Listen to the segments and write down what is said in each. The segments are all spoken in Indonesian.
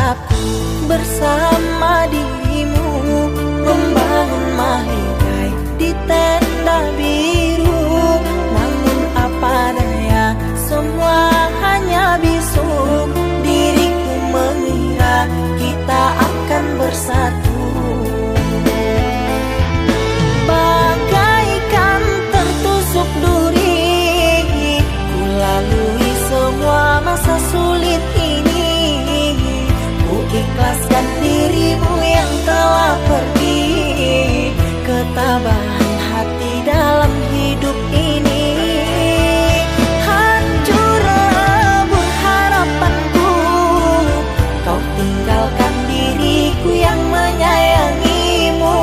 harapku bersama dirimu, membangun mahligai di tenda biru. Namun apa daya, semua hanya bisu. Diriku mengira kita akan bersatu. Bagaikan tertusuk duri, ku lalui semua masa sulit ini. Ku ikhlaskan dirimu yang telah pergi. Ketabahan hati dalam hidup ini. Hancur lebur harapanku, kau tinggalkan diriku yang menyayangimu.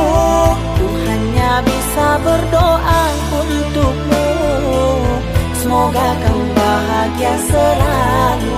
Ku hanya bisa berdoa untukmu, semoga kau bahagia selalu.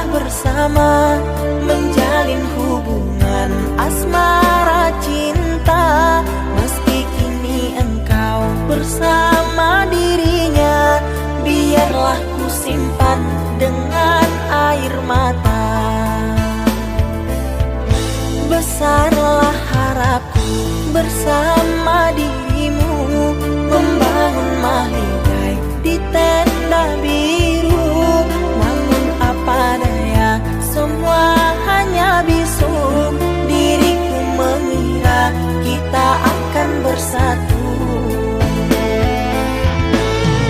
Bersama menjalin hubungan asmara cinta. Meski kini engkau bersama dirinya, biarlah ku simpan dengan air mata. Besarlah harapku bersama dirimu, membangun mahligai di tenda biru. Namun apa daya, semua hanya bisu. Diriku mengira kita akan bersatu.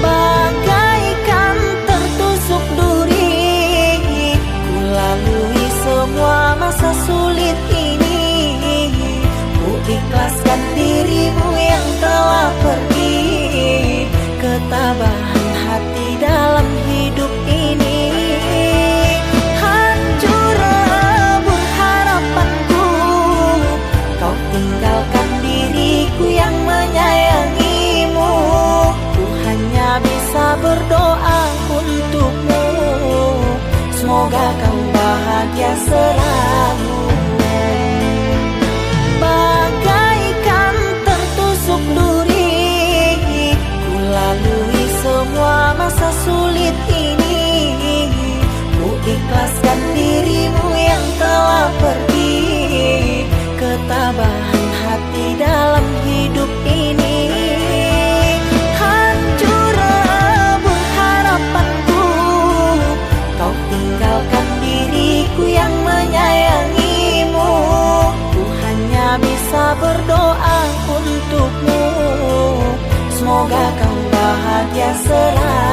Bagaikan tertusuk duri, ku lalui semua masa sulit ini. Ku ikhlaskan dirimu yang telah pergi. Ketabahan hati dalam hidup ini. Hancur lebur harapanku, kau tinggalkan diriku yang menyayangimu. Ku hanya bisa berdoa untukmu, semoga kau bahagia selalu. Bagaikan tertusuk duri, ku lalui semua masa sulit ini. Ku ikhlaskan dirimu yang telah pergi. Ketabahan hati dalam hidup ini. Hancur lebur harapanku, kau tinggalkan diriku yang menyayangimu. Ku hanya bisa berdoa untukmu, semoga kau bahagia selalu.